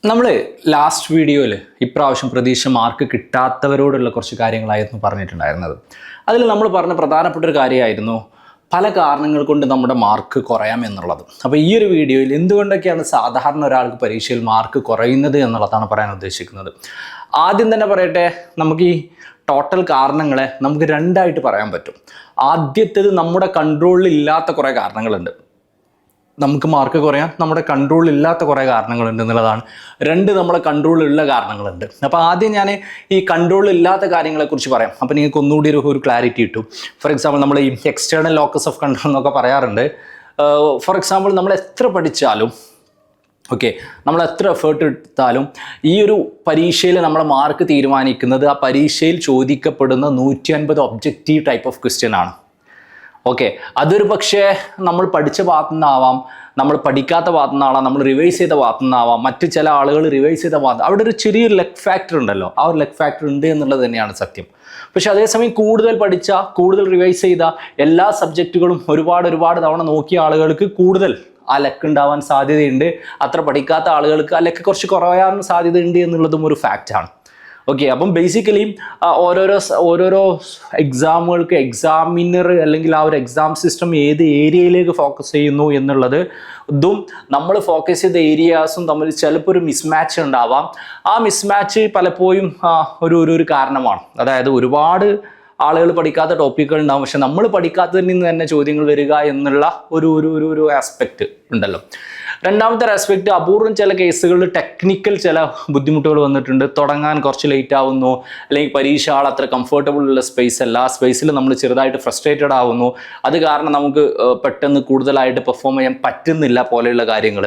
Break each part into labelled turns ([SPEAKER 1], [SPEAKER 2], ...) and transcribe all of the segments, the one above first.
[SPEAKER 1] നമ്മൾ ലാസ്റ്റ് വീഡിയോയിൽ ഇപ്രാവശ്യം പ്രതീക്ഷ മാർക്ക് കിട്ടാത്തവരോടുള്ള കുറച്ച് കാര്യങ്ങളായിരുന്നു പറഞ്ഞിട്ടുണ്ടായിരുന്നത്. അതിൽ നമ്മൾ പറഞ്ഞ പ്രധാനപ്പെട്ട ഒരു കാര്യമായിരുന്നു പല കാരണങ്ങൾ കൊണ്ട് നമ്മുടെ മാർക്ക് കുറയാം എന്നുള്ളത്. അപ്പോൾ ഈ ഒരു വീഡിയോയിൽ എന്തുകൊണ്ടൊക്കെയാണ് സാധാരണ ഒരാൾക്ക് പരീക്ഷയിൽ മാർക്ക് കുറയുന്നത് എന്നുള്ളതാണ് പറയാൻ ഉദ്ദേശിക്കുന്നത്. ആദ്യം തന്നെ പറയട്ടെ, നമുക്ക് ഈ ടോട്ടൽ കാരണങ്ങളെ നമുക്ക് രണ്ടായിട്ട് പറയാൻ പറ്റും. ആദ്യത്തേത് നമ്മുടെ കൺട്രോളിൽ ഇല്ലാത്ത കുറേ കാരണങ്ങളുണ്ട്. നമുക്ക് മാർക്ക് കുറയാൻ നമ്മുടെ കൺട്രോളിൽ ഇല്ലാത്ത കുറേ കാരണങ്ങളുണ്ട് എന്നുള്ളതാണ്. രണ്ട് നമ്മളെ കൺട്രോളിലുള്ള കാരണങ്ങളുണ്ട്. അപ്പോൾ ആദ്യം ഞാൻ ഈ കൺട്രോളിൽ ഇല്ലാത്ത കാര്യങ്ങളെക്കുറിച്ച് പറയാം. അപ്പോൾ നിങ്ങൾക്ക് ഒന്നുകൂടി ഒരു ക്ലാരിറ്റി കിട്ടും. ഫോർ എക്സാമ്പിൾ നമ്മൾ ഈ എക്സ്റ്റേണൽ ലോക്കസ് ഓഫ് കൺട്രോൾ എന്നൊക്കെ പറയാറുണ്ട്. ഫോർ എക്സാമ്പിൾ നമ്മൾ എത്ര പഠിച്ചാലും നമ്മൾ എത്ര എഫേർട്ട് എടുത്താലും ഈ ഒരു പരീക്ഷയിൽ നമ്മളെ മാർക്ക് തീരുമാനിക്കുന്നത് ആ പരീക്ഷയിൽ ചോദിക്കപ്പെടുന്ന 150 ഒബ്ജക്റ്റീവ് ടൈപ്പ് ഓഫ് ക്വസ്റ്റ്യൻ ആണ്. അതൊരു പക്ഷേ നമ്മൾ പഠിച്ച ഭാഗത്തു നിന്നാവാം, നമ്മൾ പഠിക്കാത്ത ഭാഗത്തു നിന്നാവാം, നമ്മൾ റിവൈസ് ചെയ്ത ഭാഗത്തു നിന്നാവാം, മറ്റ് ചില ആളുകൾ റിവൈസ് ചെയ്ത ഭാഗത്ത് അവിടെ ഒരു ചെറിയൊരു ലക്ക് ഫാക്ടർ ഉണ്ടല്ലോ. ആ ഒരു ലക്ക് ഫാക്ടർ ഉണ്ട് എന്നുള്ളത് തന്നെയാണ് സത്യം. പക്ഷെ അതേസമയം കൂടുതൽ പഠിച്ച, കൂടുതൽ റിവൈസ് ചെയ്ത എല്ലാ സബ്ജക്റ്റുകളും ഒരുപാട് തവണ നോക്കിയ ആളുകൾക്ക് കൂടുതൽ ആ ലക്ക് ഉണ്ടാവാൻ സാധ്യതയുണ്ട്. അത്ര പഠിക്കാത്ത ആളുകൾക്ക് ആ ലക്ക് കുറച്ച് കുറയാൻ സാധ്യതയുണ്ട് എന്നുള്ളതും ഒരു ഫാക്റ്റാണ്. അപ്പം ബേസിക്കലി ഓരോരോ എക്സാമുകൾക്ക് എക്സാമിനർ അല്ലെങ്കിൽ ആ ഒരു എക്സാം സിസ്റ്റം ഏത് ഏരിയയിലേക്ക് ഫോക്കസ് ചെയ്യുന്നു എന്നുള്ളത് ഇതും നമ്മൾ ഫോക്കസ് ചെയ്ത ഏരിയാസും തമ്മിൽ ചിലപ്പോൾ ഒരു മിസ്മാച്ച് ഉണ്ടാവാം. ആ മിസ്മാച്ച് പലപ്പോഴും ഒരു കാരണമാണ്. അതായത് ഒരുപാട് ആളുകൾ പഠിക്കാത്ത ടോപ്പിക്കുകൾ ഉണ്ടാവും, പക്ഷെ നമ്മൾ പഠിക്കാത്തതിൽ നിന്ന് തന്നെ ചോദ്യങ്ങൾ വരിക എന്നുള്ള ഒരു ആസ്പെക്റ്റ് ഉണ്ടല്ലോ. രണ്ടാമത്തെ ആസ്പെക്റ്റ്, അപൂർവം ചില കേസുകളിൽ ടെക്നിക്കൽ ചില ബുദ്ധിമുട്ടുകൾ വന്നിട്ടുണ്ട്. തുടങ്ങാൻ കുറച്ച് ലേറ്റ് ആവുന്നു, അല്ലെങ്കിൽ പരീക്ഷ ആൾ അത്ര കംഫർട്ടബിൾ ഉള്ള സ്പേസ് അല്ല, ആ സ്പേസിൽ നമ്മൾ ചെറുതായിട്ട് ഫ്രസ്ട്രേറ്റഡ് ആവുന്നു, അത് കാരണം നമുക്ക് പെട്ടെന്ന് കൂടുതലായിട്ട് പെർഫോം ചെയ്യാൻ പറ്റുന്നില്ല പോലെയുള്ള കാര്യങ്ങൾ.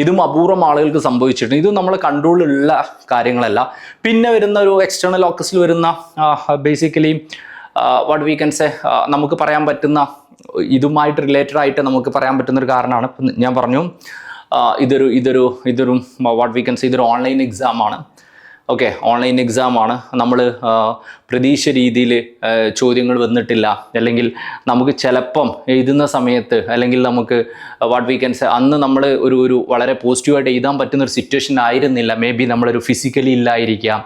[SPEAKER 1] ഇതും അപൂർവം ആളുകൾക്ക് സംഭവിച്ചിട്ടുണ്ട്. ഇതും നമ്മളെ കൺട്രോളിലുള്ള കാര്യങ്ങളല്ല. പിന്നെ വരുന്ന ഒരു എക്സ്റ്റേണൽ ലോക്കസിൽ വരുന്ന basically what we can say, നമുക്ക് പറയാൻ പറ്റുന്ന ഇതുമായിട്ട് റിലേറ്റഡ് ആയിട്ട് നമുക്ക് പറയാൻ പറ്റുന്നൊരു കാരണമാണ്. ഞാൻ പറഞ്ഞു ഇതൊരു വാട്ട് വി കൻ സേ ഇതൊരു ഓൺലൈൻ എക്സാമാണ്. ഓൺലൈൻ എക്സാമാണ്. നമ്മൾ പ്രതീക്ഷ രീതിയിൽ ചോദ്യങ്ങൾ വന്നിട്ടില്ല, അല്ലെങ്കിൽ നമുക്ക് ചിലപ്പം എഴുതുന്ന സമയത്ത്, അല്ലെങ്കിൽ നമുക്ക് വാട്ട് വി കൻ സേ അന്ന് നമ്മൾ ഒരു വളരെ പോസിറ്റീവായിട്ട് എഴുതാൻ പറ്റുന്നൊരു സിറ്റുവേഷൻ ആയിരുന്നില്ല. മേ ബി നമ്മളൊരു ഫിസിക്കലി ഇല്ലായിരിക്കാം,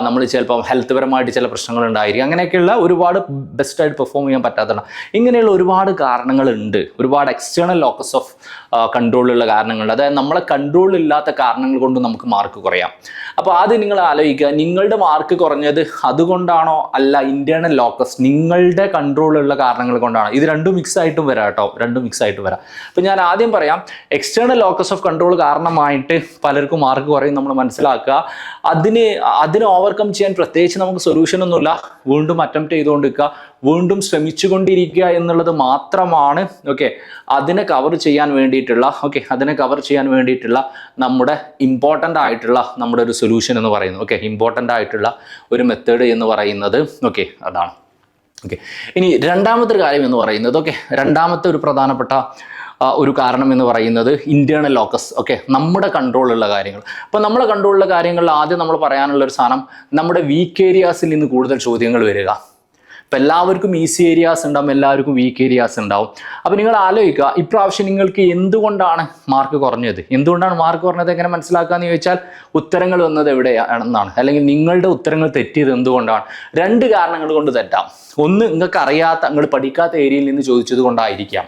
[SPEAKER 1] നമ്മൾ ചിലപ്പം ഹെൽത്ത് പരമായിട്ട് ചില പ്രശ്നങ്ങളുണ്ടായിരിക്കും. അങ്ങനെയൊക്കെയുള്ള ഒരുപാട് ബെസ്റ്റായിട്ട് പെർഫോം ചെയ്യാൻ പറ്റാത്തതാണ്. ഇങ്ങനെയുള്ള ഒരുപാട് കാരണങ്ങളുണ്ട്. ഒരുപാട് എക്സ്റ്റേണൽ ലോക്കസ് ഓഫ് കൺട്രോളിലുള്ള കാരണങ്ങളുണ്ട്. അതായത് നമ്മളെ കൺട്രോളില്ലാത്ത കാരണങ്ങൾ കൊണ്ട് നമുക്ക് മാർക്ക് കുറയാം. അപ്പോൾ ആദ്യം നിങ്ങൾ ആലോചിക്കുക, നിങ്ങളുടെ മാർക്ക് കുറഞ്ഞത് അതുകൊണ്ടാണോ അല്ല ഇൻറ്റേർണൽ ലോക്കസ് നിങ്ങളുടെ കൺട്രോളിലുള്ള കാരണങ്ങൾ കൊണ്ടാണ്. ഇത് രണ്ടും മിക്സ് ആയിട്ടും വരാം കേട്ടോ, രണ്ടും മിക്സ് ആയിട്ട് വരാം. അപ്പോൾ ഞാൻ ആദ്യം പറയാം, എക്സ്റ്റേണൽ ലോക്കസ് ഓഫ് കൺട്രോൾ കാരണമായിട്ട് പലർക്കും മാർക്ക് കുറയും നമ്മൾ മനസ്സിലാക്കുക. അതിന് ഓവർകം ചെയ്യാൻ പ്രത്യേകിച്ച് നമുക്ക് സൊല്യൂഷൻ ഒന്നുമില്ല. വീണ്ടും അറ്റംപ്റ്റ് ചെയ്തുകൊണ്ടിരിക്കുക, വീണ്ടും ശ്രമിച്ചുകൊണ്ടിരിക്കുക എന്നുള്ളത് മാത്രമാണ് അതിനെ കവർ ചെയ്യാൻ വേണ്ടിയിട്ടുള്ള നമ്മുടെ ഇമ്പോർട്ടൻ്റ് ആയിട്ടുള്ള നമ്മുടെ ഒരു സൊല്യൂഷൻ എന്ന് പറയുന്നത്. ഇമ്പോർട്ടൻ്റ് ആയിട്ടുള്ള ഒരു മെത്തേഡ് എന്ന് പറയുന്നത് അതാണ്. ഇനി രണ്ടാമത്തെ കാര്യം എന്ന് പറയുന്നത് രണ്ടാമത്തെ ഒരു പ്രധാനപ്പെട്ട ഒരു കാരണം എന്ന് പറയുന്നത് ഇന്റേണൽ ലോക്കസ്. നമ്മുടെ കൺട്രോളുള്ള കാര്യങ്ങൾ. അപ്പോൾ നമ്മുടെ കൺട്രോളുള്ള കാര്യങ്ങളിൽ ആദ്യം നമ്മൾ പറയാനുള്ള ഒരു സാധനം, നമ്മുടെ വീക്ക് ഏരിയാസിൽ നിന്ന് കൂടുതൽ ചോദ്യങ്ങൾ വരിക. ഇപ്പം എല്ലാവർക്കും ഈസി ഏരിയാസ് ഉണ്ടാവും, എല്ലാവർക്കും വീക്ക് ഏരിയാസ് ഉണ്ടാവും. അപ്പോൾ നിങ്ങൾ ആലോചിക്കുക, ഇപ്രാവശ്യം നിങ്ങൾക്ക് എന്തുകൊണ്ടാണ് മാർക്ക് കുറഞ്ഞത്, എങ്ങനെ മനസ്സിലാക്കാന്ന് ചോദിച്ചാൽ ഉത്തരങ്ങൾ വന്നത് എവിടെയാണെന്നാണ്, അല്ലെങ്കിൽ നിങ്ങളുടെ ഉത്തരങ്ങൾ തെറ്റിയത് എന്തുകൊണ്ടാണ്. രണ്ട് കാരണങ്ങൾ കൊണ്ട് തെറ്റാം. ഒന്ന്, നിങ്ങൾക്ക് അറിയാത്ത, നിങ്ങൾ പഠിക്കാത്ത ഏരിയയിൽ നിന്ന് ചോദിച്ചത് കൊണ്ടായിരിക്കാം.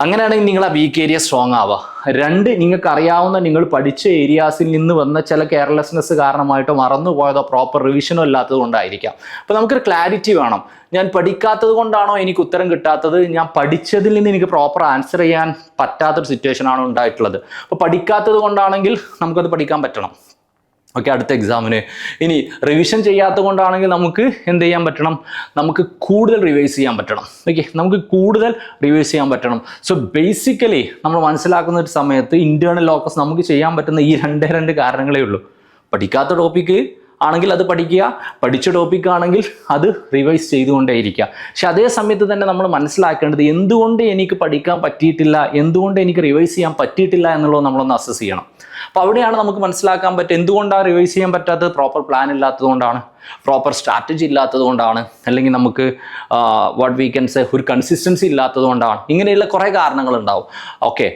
[SPEAKER 1] അങ്ങനെയാണെങ്കിൽ നിങ്ങൾ ആ വീക്ക് ഏരിയ സ്ട്രോങ് ആവുക. രണ്ട്, നിങ്ങൾക്ക് അറിയാവുന്ന നിങ്ങൾ പഠിച്ച ഏരിയാസിൽ നിന്ന് വന്ന ചില കെയർലെസ്നെസ് കാരണമായിട്ടോ മറന്നുപോയതോ പ്രോപ്പർ റിവിഷനോ ഇല്ലാത്തത് കൊണ്ടായിരിക്കാം. അപ്പോൾ നമുക്കൊരു ക്ലാരിറ്റി വേണം. ഞാൻ പഠിക്കാത്തത് കൊണ്ടാണോ എനിക്ക് ഉത്തരം കിട്ടാത്തത്, ഞാൻ പഠിച്ചതിൽ നിന്ന് എനിക്ക് പ്രോപ്പർ ആൻസർ ചെയ്യാൻ പറ്റാത്തൊരു സിറ്റുവേഷൻ ആണോ ഉണ്ടായിട്ടുള്ളത്. അപ്പോൾ പഠിക്കാത്തത് കൊണ്ടാണെങ്കിൽ നമുക്കത് പഠിക്കാൻ പറ്റണം. അടുത്ത എക്സാമിന്. ഇനി റിവിഷൻ ചെയ്യാത്തത് കൊണ്ടാണെങ്കിൽ നമുക്ക് എന്ത് ചെയ്യാൻ പറ്റണം, നമുക്ക് കൂടുതൽ റിവൈസ് ചെയ്യാൻ പറ്റണം. സോ ബേസിക്കലി നമ്മൾ മനസ്സിലാക്കുന്ന ഒരു സമയത്ത് ഇന്റേണൽ ലോക്കസ് നമുക്ക് ചെയ്യാൻ പറ്റുന്ന ഈ രണ്ട് കാരണങ്ങളേ ഉള്ളൂ. പഠിക്കാത്ത ടോപ്പിക്ക് ആണെങ്കിൽ അത് പഠിക്കുക, പഠിച്ച ടോപ്പിക് ആണെങ്കിൽ അത് റിവൈസ് ചെയ്തുകൊണ്ടേയിരിക്കുക. പക്ഷെ അതേ സമയത്ത് തന്നെ നമ്മൾ മനസ്സിലാക്കേണ്ടത് എന്തുകൊണ്ട് എനിക്ക് പഠിക്കാൻ പറ്റിയിട്ടില്ല, എന്തുകൊണ്ട് എനിക്ക് റിവൈസ് ചെയ്യാൻ പറ്റിയിട്ടില്ല എന്നുള്ളത് നമ്മളൊന്ന് അസസ് ചെയ്യണം. അപ്പോൾ അവിടെയാണ് നമുക്ക് മനസ്സിലാക്കാൻ പറ്റുക എന്തുകൊണ്ടാണ് റിവൈസ് ചെയ്യാൻ പറ്റാത്തത്. പ്രോപ്പർ പ്ലാൻ ഇല്ലാത്തത് കൊണ്ടാണ്, പ്രോപ്പർ സ്ട്രാറ്റജി ഇല്ലാത്തത് കൊണ്ടാണ്, അല്ലെങ്കിൽ നമുക്ക് വാട്ട് വി ക്യാൻ സേ ഒരു കൺസിസ്റ്റൻസി ഇല്ലാത്തത് കൊണ്ടാണ്, ഇങ്ങനെയുള്ള കുറേ കാരണങ്ങളുണ്ടാവും. ഓക്കെ,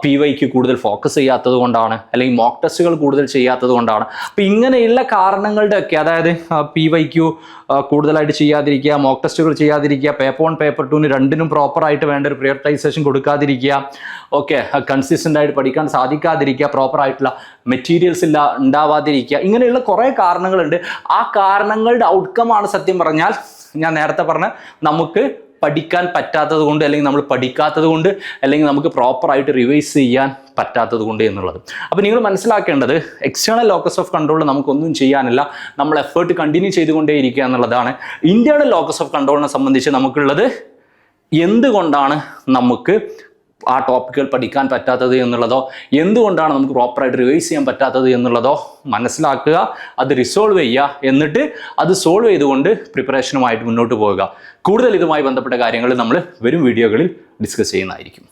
[SPEAKER 1] PYQ കൂടുതൽ ഫോക്കസ് ചെയ്യാത്തത് കൊണ്ടാണ്, അല്ലെങ്കിൽ മോക്ക് ടെസ്റ്റുകൾ കൂടുതൽ ചെയ്യാത്തത് കൊണ്ടാണ്. അപ്പോൾ ഇങ്ങനെയുള്ള കാരണങ്ങളുടെ ഒക്കെ, അതായത് PYQ കൂടുതലായിട്ട് ചെയ്യാതിരിക്കുക, മോക്ക് ടെസ്റ്റുകൾ ചെയ്യാതിരിക്കുക, പേപ്പർ 1 പേപ്പർ 2 രണ്ടിനും പ്രോപ്പറായിട്ട് വേണ്ട ഒരു പ്രയോറിറ്റൈസേഷൻ കൊടുക്കാതിരിക്കുക, ഓക്കെ, കൺസിസ്റ്റൻ്റ് ആയിട്ട് പഠിക്കാൻ സാധിക്കാതിരിക്കുക, പ്രോപ്പറായിട്ടുള്ള മെറ്റീരിയൽസ് ഉണ്ടാവാതിരിക്കുക, ഇങ്ങനെയുള്ള കുറേ കാരണങ്ങളുണ്ട്. ആ കാരണങ്ങളുടെ ഔട്ട്കമാണ് സത്യം പറഞ്ഞാൽ ഞാൻ നേരത്തെ പറഞ്ഞ നമുക്ക് പഠിക്കാൻ പറ്റാത്തത് കൊണ്ട്, അല്ലെങ്കിൽ നമ്മൾ പഠിക്കാത്തത് കൊണ്ട്, അല്ലെങ്കിൽ നമുക്ക് പ്രോപ്പറായിട്ട് റിവൈസ് ചെയ്യാൻ പറ്റാത്തത് കൊണ്ട് എന്നുള്ളത്. അപ്പോൾ നിങ്ങൾ മനസ്സിലാക്കേണ്ടത് എക്സ്റ്റേണൽ ലോക്കസ് ഓഫ് കൺട്രോൾ നമുക്കൊന്നും ചെയ്യാനില്ല, നമ്മൾ എഫേർട്ട് കണ്ടിന്യൂ ചെയ്തുകൊണ്ടേയിരിക്കുക എന്നുള്ളതാണ്. ഇന്റേണൽ ലോക്കസ് ഓഫ് കൺട്രോളിനെ സംബന്ധിച്ച് നമുക്കുള്ളത് എന്തുകൊണ്ടാണ് നമുക്ക് ആ ടോപ്പിക്കുകൾ പഠിക്കാൻ പറ്റാത്തത് എന്നുള്ളതോ, എന്തുകൊണ്ടാണ് നമുക്ക് പ്രോപ്പറായിട്ട് റിവൈസ് ചെയ്യാൻ പറ്റാത്തത് എന്നുള്ളതോ മനസ്സിലാക്കുക, അത് റിസോൾവ് ചെയ്യുക, എന്നിട്ട് അത് സോൾവ് ചെയ്തുകൊണ്ട് പ്രിപ്പറേഷനുമായിട്ട് മുന്നോട്ട് പോവുക. കൂടുതൽ ഇതുമായി ബന്ധപ്പെട്ട കാര്യങ്ങൾ നമ്മൾ വരും വീഡിയോകളിൽ ഡിസ്കസ് ചെയ്യുന്നതായിരിക്കും.